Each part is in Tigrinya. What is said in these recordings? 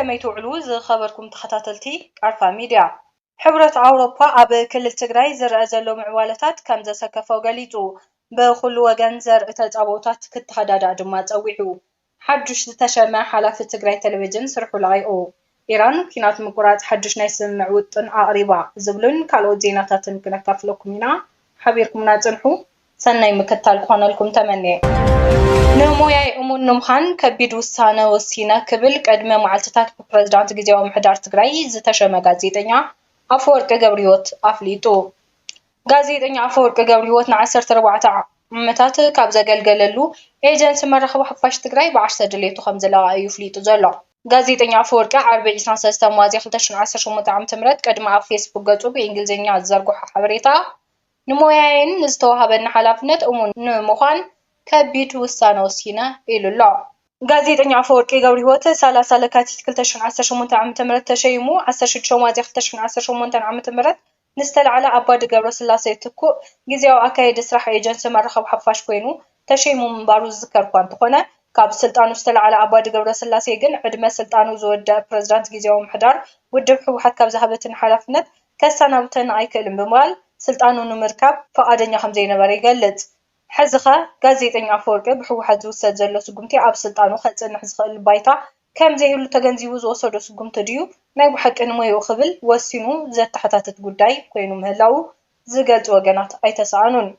كمي توعلو خبركم تخطاتلتي عرفا ميديا حبرة أوروبا أب كل تجري زر أزلو معوالتات كم زسكفو قليتو بخل وجن زر تتابوتات كتهدادا دمات أويحو حدش تشمع حلف تجري تلفزيون سرحو لايقو إيران كانت مقرات حدش نسمع وطن أقربا زبلن كالو زيناتاتن كنكافلكم هنا حبيركم ناتنحو سنة مكتال كون لكم تمني نموياي أمون نمخان كبيد وسانة وسينة كبل قدمة معلتات ببرزدانت جزيوة محدار تقرأي زتشمع غازيتنيا أفورك قبريوت أفليتو غازيتنيا أفورك قبريوت نعسر تربعة عمتات كابزا قلقللو إيجنس مرخبو حفاش تقرأي بعشر دليتو خمزلا يفليتو زلا غازيتنيا أفورك عربي إسان سيستا موازي خلتشن عسر شموت عم تمرد قدمة فيسبوك قطو بإنجلزينيا زرقو حبريتا نموياين نزتوهابن حلافنت أمون نمخان كبيت وسانة وسينة إلو الله غازيتنيا أفوركي قبريوت سالة لكاتي كلتشن عسر شموت عم تمرد تشيمو عسر شد موازي خلتشن عسر شموت عم تمرد نستل على أباد قبر سلاسة تكو جزيو أكايد سرح إيجنس مرخب حفاش كوينو تشيمو مباروز ذكر كوانتخونا كاب سلطانو استل على أباد قبر سلاسة جن عدم سلطانو زود برزدانت جزيو محدار ودبحو حد كاب زهبتن حلفنت كسانابتن أيكلم بمغال سلطانو نمركب فقادن يخم زينا باري قلت حزخة غازيتنيا أفوركي بحو حد وسد زلو سقمتي عب سلطانو خلصن حزخة البايتا كم زيلو تغنزيو زوصدو سقمت ديو ناي بحق انمو يوخبل وسينو زت تحتاتت قداي كوينو مهلاو زقلت وغنات أيتسعنون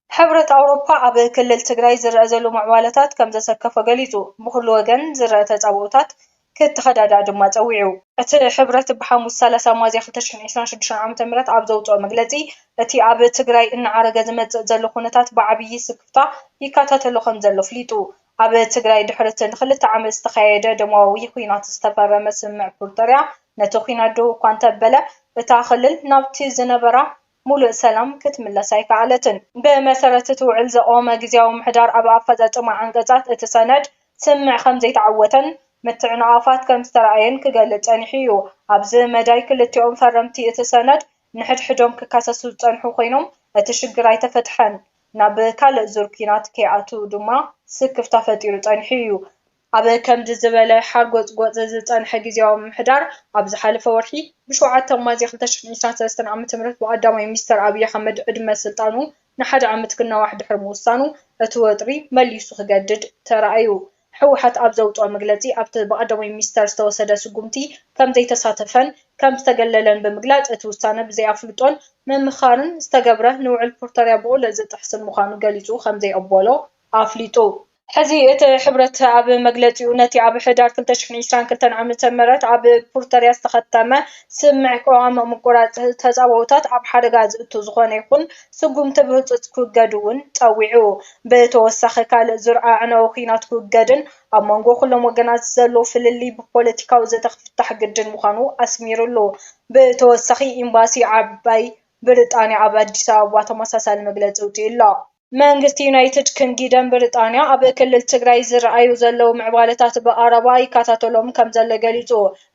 حبرة أوروبا عب كلل تقراي زرع زلو معوالتات كم زسكفة قليتو بخلو وغن زرع تتعبوتات كتخدادا دما توعيو اتي حبرة بحامو الثالثة موازي خلتشن عشرين شدشن عام تمرت عبزوتو مقلتي اتي عب تقراي ان عرق زمت زلو خونتات بعبي سكفتا يكاتات اللو خمزلو فليتو عب تقراي دحرتن خلت عام استخايدة دماوي خوينات استفر مسمع بورتريا نتو خوينات دو كوانتا بلا بتاخلل نابتي زنبرا مولو سلام كتملا سايكا علتن بمسارة توعل زقوما جزيو محدار عب عفزات اما عنقزات اتساند سمع خمزيت عوتن متعنا عفات كم استرعين كقلت أنحيو عبز مداي كلتيوم فرمتي اتساند نحد حدوم ككاسسو تنحو خينوم اتشقراي تفتحن ناب كالق زوركينات كيعاتو دما سكف تفتيرو تنحيو عب كم دزبالي حرقوز قوز تنحي جزيو محدار عبز حالفة ورحي بشوعات مازي خلتش نيسان سلستان عم تمرت وقدامي مستر أبي حمد عدم سلطانو نحد عم تكنا واحد حرموستانو اتوطري مليسو خجدد ترأيو حوحت أبزوت مقلتي أبت بقدمي مستر استوسد سقمتي كم زي تساتفن كم استقللن بمقلات اتوستانه بزي أفلطون من مخارن استقبره نوع البورتريا بقول لزي تحسن مخانو قاليتو خم زي أبولو أفلطو حزي حبرة عب مقلتي ونتي عب حدار كلتشحن عشران كلتن عم تمرت عب بورتريا استخدمه سمعك وعم مقرات تزاوتات عب حرقاز تزغون يكون سقوم تبهت كوجدون توعو بتوسخ كال زرع عنا وخينات كوجدن أما نقول كلهم وجنات زلوا في اللي ببوليتيكا وزتفتح جدا مخانو أسمير له بتوسخي إمباسي عباي بريطانيا عباد سوا تمساسا المقلت وتيلا منغستي يونايتد كنجيدن بريطانيا أب كلل تግራይ ዝረኣዩ ዘለው ምዕባለታት በኣረባ ይካታተሎም ከም ዘለ ገሊጹ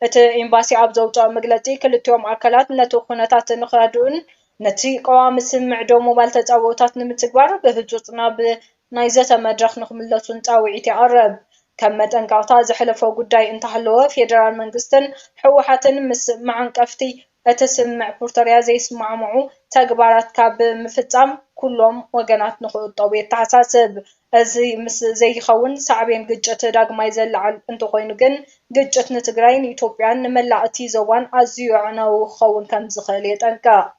እቲ ኤምባሲ ኣብ ዘውፅኦ መግለጺ ክልቲኦም ኣካላት ነቲ ኩነታት ንኽረድኡን ነቲ ቀዋሚ ስምዕ ደሞ ባልተጻወታት ንምትግባር ብህጹጽ ናብ ናይ ዘተ መድረኽ ንኽምለሱን ጻውዒት ይቐርብ ከም መጠንቀቕታ ዝሕለፈ ጉዳይ እንተሃለወ ፌደራል መንግስትን ሕወሓትን ምስ ማዕንቀፍቲ أتسمع بورتريا زي سمعمعو تجبرت كاب مفتام كلهم وجنات نخوض طبيعة تحساسب زي خون صعبين جدت راج ما يزل على أنتو خوينو جن جدت نتجرين يوتوبيان ملأتي زوان أزيو عنا وخون كان زخالية أنكا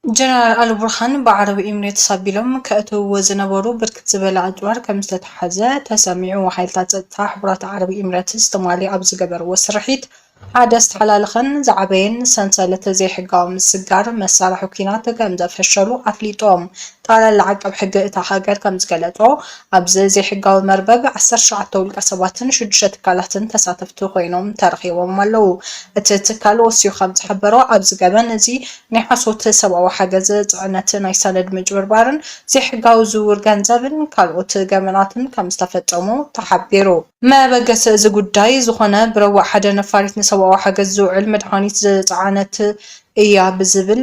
جنرال البرهان بعربي إمريت صابيلهم كأتو وزنبرو بركت زبالة أدوار كمثلة حزة تسمعوا وحيلتات حبرات عربي إمريت استمالي أبز جبر وسرحيت عادست حلالخن زعبين سنسالة زي حقاوم السجار مسارح وكينات كمزة فشلو أفليتهم طال العقب حق إتحاجر كمز قلتو أبز زي حقاوم مربب عسر شعطو القصباتن شدشت كالاتن تساتفتو خينهم تاريخي ومالو اتتكالو سيو خمز حبرو أبز قبن زي نحسو تسوا وحاجز عنتن يساند مجبر بارن زي حقاو زور جنزبن كالوت جمناتن كمز تفتمو تحبيرو ما بقت زي قداي زخنا بروا حدا نفارت سوا حاجز زوعل مدحانيت زعانت እያ ብዝብል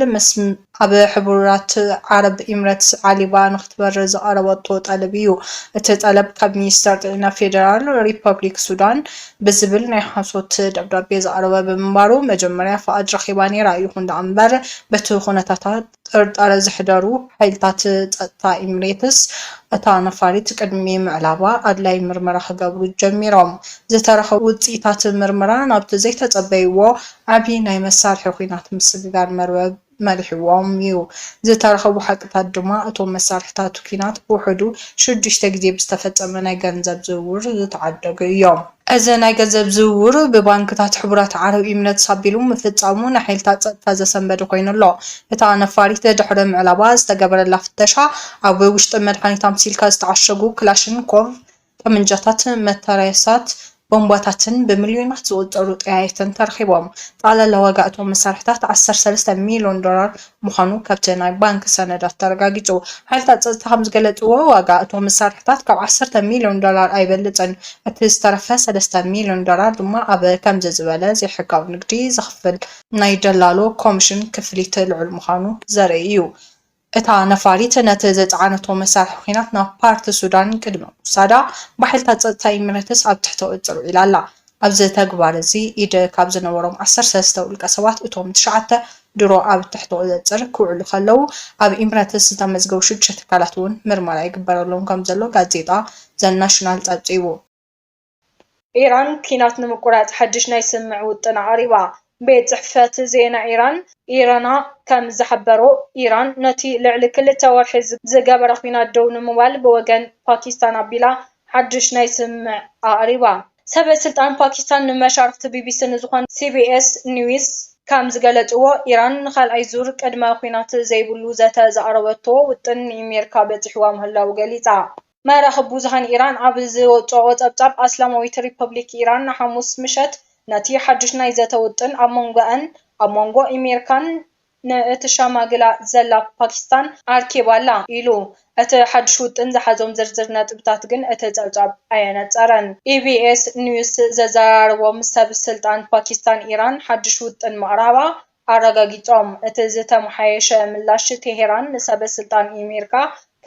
ኣብ ሕቡራት ዓረብ ኤምሬትስ ዓሊባ ንክትበር ዝቐረበቶ ጠለብ እዩ። እቲ ጠለብ ካብ ሚኒስተር ጥዕና ፌደራል ሪፐብሊክ ሱዳን ብዝብል ናይ ሓሶት ደብዳቤ ዝቐረበ ብምንባሩ መጀመርያ ፍቃድ ረኺባ ነይራ። ይኹን እምበር በቲ ኩነታታት ጥርጣረ ዝሕደሩ ሓይልታት ጸጥታ ኤምሬትስ እታ ነፋሪት ቅድሚ ምዕላባ ኣድላይ ምርመራ ክገብሩ ጀሚሮም። ዝተረኸቡ ውፅኢታት ምርመራ ናብቲ ዘይተጸበይዎ ዓብዪ ናይ መሳርሒ ኩናት ምስግጋር መርበብ መሪሕዎም እዩ። ዝተረኸቡ ሓቅታት ድማ እቶም መሳርሕታት ኩናት ብውሕዱ 6 ግዜ ብዝተፈጸመ ናይ ገንዘብ ዝውውር ዝተዓደጉ እዮም። እዚ ናይ ገንዘብ ዝውውር ብባንክታት ሕቡራት ዓረብ ኤምሬትስ ኣቢሉ ምፍጻሙ ንሓይልታት ጸጥታ ዘሰንበደ ኮይኑ ኣሎ። እታ ነፋሪት ድሕሪ ምዕላባ ዝተገበረላ ፍተሻ ኣብ ውሽጢ መድሓኒት ኣምሲልካ ዝተዓሸጉ ክላሽንኮቭ ጠመንጃታት፣ መትረየሳት ቦምባታትን ብሚልዮናት ዝቁጸሩ ጥያይትን ተረኺቦም። ጠቕላላ ዋጋ እቶም መሳርሕታት $13 ሚልዮን ምዃኑ ካብቲ ናይ ባንኪ ሰነዳት ተረጋጊጹ። ሓይልታት ጸጥታ ከም ዝገለጽዎ ዋጋ እቶም መሳርሕታት ካብ $10 ሚልዮን ኣይበልጽን። እቲ ዝተረፈ $3 ሚልዮን ድማ ኣብ ከምዚ ዝበለ ዘይሕጋዊ ንግዲ ዝኽፈል ናይ ደላሎ ኮሚሽን ክፍሊት ልዑል ምዃኑ ዘርኢ እዩ። እታ ነፋሪት ነቲ ዘፀዓነቶ መሳርሒ ኩናት ናብ ፓርቲ ሱዳን ቅድሚ ምውሳዳ ብሓይልታት ጸጥታ ኤምሬትስ ኣብ ትሕቲ ቁፅጥር ዒላ ኣላ። ኣብዚ ተግባር እዚ ኢድ ካብ ዝነበሮም 13 ውልቀ ሰባት እቶም 9 ድሮ ኣብ ትሕቲ ቁፅጥር ክውዕሉ ከለዉ ኣብ ኤምሬትስ ዝተመዝገቡ 6 ትካላት እውን ምርመራ ይግበረሎም ከም ዘሎ ጋዜጣ ዘናሽናል ጸብጺቡ። ኢራን ኩናት ንምቁራጽ ሓድሽ ናይ ስምዕ ውጥን ኣቕሪባ። ቤት ጽሕፈት ዜና ኢራና ከም ዝሓበሮ ኢራን ነቲ ልዕሊ 2 ወርሒ ዝገበረ ኩናት ደው ንምባል ብወገን ፓኪስታን ኣቢላ ሓድሽ ናይ ስምዕ ኣቕሪባ። ሰበስልጣን ፓኪስታን ንመሻርክቲ ቢቢሲ ንዝኾነ ሲቢኤስ ኒውስ ከም ዝገለጽዎ ኢራን ንኻልኣይ ዙር ቅድመ ኩናት ዘይብሉ ዘተ ዘቕረበቶ ውጥን ኣሜሪካ በፂሕዋ ምህላው ገሊጻ። መራኸቢ ብዙሃን ኢራን ኣብ ዝወጽኦ ጸብጻብ እስላማዊት ሪፐብሊክ ኢራን ሐሙስ ምሸት ነቲ ሓድሽ ናይ ዘተ ውጥን ኣብ መንጎ ኣሜሪካን ንእትሸማግላ ዘላ ፓኪስታን ኣርኪባላ ኢሉ። እቲ ሓድሽ ውጥን ዝሓዞም ዝርዝር ነጥብታት ግን እቲ ጸብጻብ ኣየነጸረን። ኢቢኤስ ኒውስ ዘዘራርቦም ሰብ ስልጣን ፓኪስታን ኢራን ሓድሽ ውጥን ምቕራባ ኣረጋጊጾም። እቲ ዝተመሓየሸ ምላሽ ቴሄራን ንሰበ ስልጣን ኣሜሪካ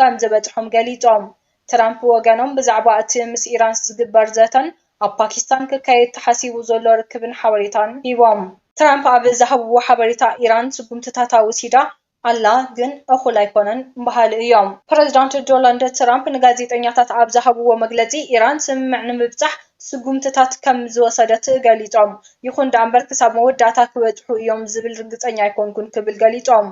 ከም ዝበጽሖም ገሊጾም። ትራምፕ ወገኖም ብዛዕባ እቲ ምስ ኢራን ዝግበር ዘተን ኣብ ፓኪስታን ክካየድ ተሓሲቡ ዘሎ ርክብን ሓበሬታን ሂቦም። ትራምፕ ኣብ ዝሃብዎ ሓበሬታ ኢራን ስጉምትታት ወሲዳ ኣላ ግን እኹል ኣይኮነን በሃሊ እዮም። ፕረዚዳንት ዶናልድ ትራምፕ ንጋዜጠኛታት ኣብ ዝሃብዎ መግለጺ ኢራን ስምምዕ ንምብጻሕ ስጉምትታት ከም ዝወሰደት ገሊጾም። ይኹን እምበር ክሳብ መወዳእታ ክበጽሑ እዮም ዝብል ርግጸኛ ኣይኮንኩን ክብል ገሊጾም።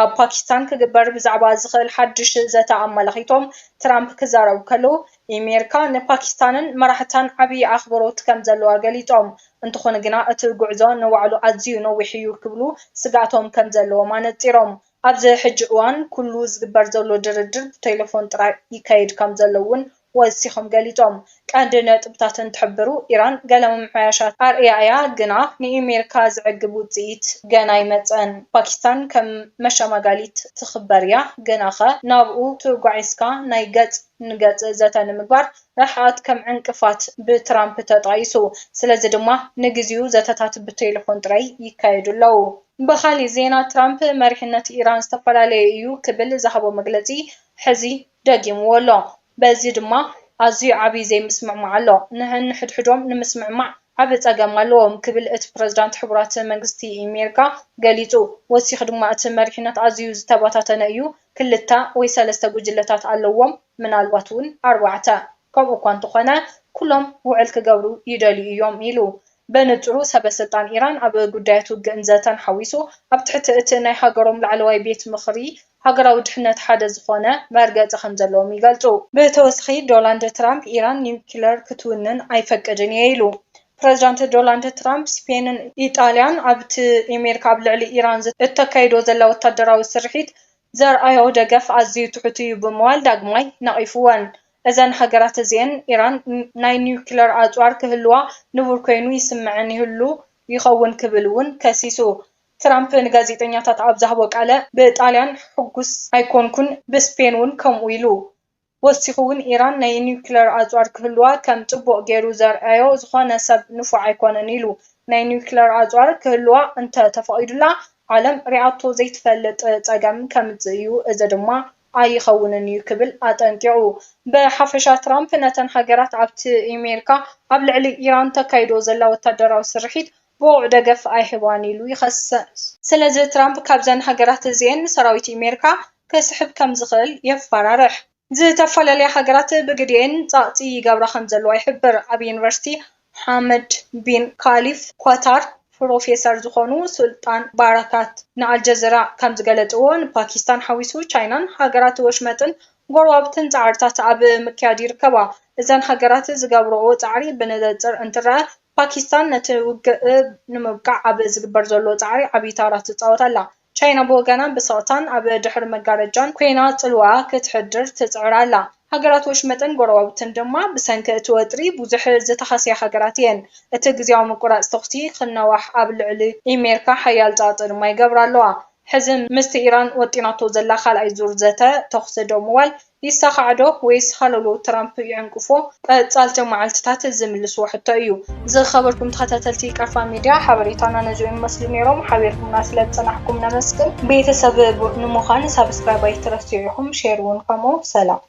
ኣብ ፓኪስታን ክግበር ብዛዕባ ዝኽእል ሓድሽ ዘተ ኣመላኺቶም ትራምፕ ክዛረቡ ከለዉ ኣሜሪካ ንፓኪስታንን መራሕታን ዓብዪ ኣኽብሮት ከም ዘለዋ ገሊጾም። እንተኾነ ግና እቲ ጉዕዞ ንባዕሉ ኣዝዩ ነዊሕ እዩ ክብሉ ስጋቶም ከም ዘለዎም ኣነጺሮም። ኣብዚ ሕጂ እዋን ኩሉ ዝግበር ዘሎ ድርድር ብቴሌፎን ጥራይ ይካየድ ከም ዘሎ እውን ወሲኾም ገሊጾም። ቀንዲ ነጥብታትን ትሕብሩ ኢራን ገለ ምምሕያሻት ኣርኣያ ግና ንኣሜሪካ ዝዕግብ ውፅኢት ገና ይመፀን። ፓኪስታን ከም መሸማጋሊት ትኽበር እያ ገናኸ ናብኡ ትጓዒስካ ናይ ገጽ ንገጽ ዘተ ንምግባር ርሕቀት ከም ዕንቅፋት ብትራምፕ ተጣይሱ። ስለዚ ድማ ንግዚኡ ዘተታት ብቴሌፎን ጥራይ ይካየዱ ኣለዉ። ብኻሊእ ዜና ትራምፕ መሪሕነት ኢራን ዝተፈላለየ እዩ ክብል ዝሃቦ መግለጺ ሕዚ ደጊምዎ ኣሎ። በዚ ድማ ኣዝዩ ዓብዪ ዘይምስምዕማዕ ኣሎ። ንሕድሕዶም ንምስምዕማዕ ዓብ ፀገም ኣለዎም ክብል እቲ ፕረዚዳንት ሕቡራት መንግስቲ ኣሜሪካ ገሊጹ። ወሲኹ ድማ እቲ መሪሕነት ኣዝዩ ዝተበታተነ እዩ፣ 2 ወይ 3 ጉጅለታት ኣለዎም፣ ምናልባት እውን 4። ከምኡ እኳ እንተኾነ ኩሎም ውዕል ክገብሩ ይደልዩ እዮም ኢሉ። በንጽሩ ሰበስልጣን ኢራን ኣብ ጉዳያት ውግእን ዘተን ሓዊሱ ኣብ ትሕቲ እቲ ናይ ሃገሮም ላዕለዋይ ቤት ምኽሪ ሃገራዊ ድሕነት ሓደ ዝኾነ መርገፂ ከም ዘለዎም ይገልጹ። ብተወሳኺ ዶናልድ ትራምፕ ኢራን ኒውክለር ክትውንን ኣይፈቅድን እየ ኢሉ። ፕረዚዳንት ዶናልድ ትራምፕ ስፔንን ኢጣልያን ኣብቲ ኣሜሪካ ኣብ ልዕሊ ኢራን እተካይዶ ዘላ ወታደራዊ ስርሒት ዘርኣዮ ደገፍ ኣዝዩ ትሑት እዩ ብምባል ዳግማይ ነቒፍወን። እዘን ሃገራት እዚአን ኢራን ናይ ኒውክለር ኣጽዋር ክህልዋ ንቡር ኮይኑ ይስምዐን ይህሉ ይኸውን ክብል እውን ከሲሱ። ትራምፕ ንጋዜጠኛታት ኣብ ዝሃቦ ቃለ ብጣልያን ሕጉስ ኣይኮንኩን ብስፔን እውን ከምኡ ኢሉ። ወሲኹ እውን ኢራን ናይ ኒውክለር ኣጽዋር ክህልዋ ከም ጽቡቕ ገይሩ ዘርአዮ ዝኾነ ሰብ ንፉዕ ኣይኮነን ኢሉ። ናይ ኒውክለር ኣጽዋር ክህልዋ እንተ ተፈቒዱላ ዓለም ሪኣቶ ዘይትፈልጥ ፀገም ከምፅዩ እዚ ድማ ኣይኸውንን እዩ ክብል ኣጠንቂዑ ብሓፈሻ ትራምፕ ነተን ሃገራት ኣብቲ ኣሜሪካ ኣብ ልዕሊ ኢራን ተካይዶ ዘላ ወታደራዊ ስርሒት ብውዕ ደገፍ ኣይህባን ኢሉ ይኸስስ ስለዚ ትራምፕ ካብዘን ሃገራት እዚአን ሰራዊት ኣሜሪካ ክስሕብ ከም ዝኽእል የፈራርሕ ዝተፈላለዩ ሃገራት ብግድየን ፃዕፂ ይገብራ ከም ዘለዋ ይሕብር ኣብ ዩኒቨርሲቲ ሐመድ ቢን ካሊፍ ኳታር ፕሮፌሰር ዝኾኑ ሱልጣን ባረካት ንአልጀዚራ ከም ዝገለጽዎ ንፓኪስታን ሓዊሱ ቻይናን ሃገራት ወሽመጥን ጎረባብትን ፃዕርታት ኣብ ምክያድ ይርከባ እዘን ሃገራት ዝገብርኦ ፃዕሪ ብንፅር እንትረአ ፓኪስታን ነቲ ውግእ ንምብቃዕ ኣብ ዝግበር ዘሎ ፃዕሪ ዓብይ ተራ ትፃወት ኣላ ቻይና ብወገና ብስቕታን ኣብ ድሕሪ መጋረጃን ኮይና ጽልዋ ክትሕድር ትጽዕር ኣላ ሃገራት ወሽመጥን ጎረባብትን ድማ ብሰንኪ እቲ ወጥሪ ብዙሕ ዝተኻሰየ ሃገራት እየን እቲ ግዝያዊ ምቁራፅ ተኽሲ ክነዋሕ ኣብ ልዕሊ ኣሜሪካ ሓያል ፃዕፂ ድማ ይገብራ ኣለዋ ሕዚ ምስቲ ኢራን ወጢናቶ ዘላ ካልኣይ ዙር ዘተ ተኽሲ ዶ ምዋል ይሳኻዕ ዶ ወይስ ሃለሎ ትራምፕ ይዕንቅፎ ቀጻልቲ መዓልትታት ዝምልስዎ ሕቶ እዩ ዝኸበርኩም ተኸታተልቲ ቀርፋ ሚድያ ሓበሬታና ነዚኦም ይመስሉ ነይሮም ሓቢርኩምና ስለዝፀናሕኩም ነመስግን ቤተሰብ ንምዃን ሳብስክራይብ ኣይትረስዑ ኢኹም ሼር እውን ከምኡ ሰላም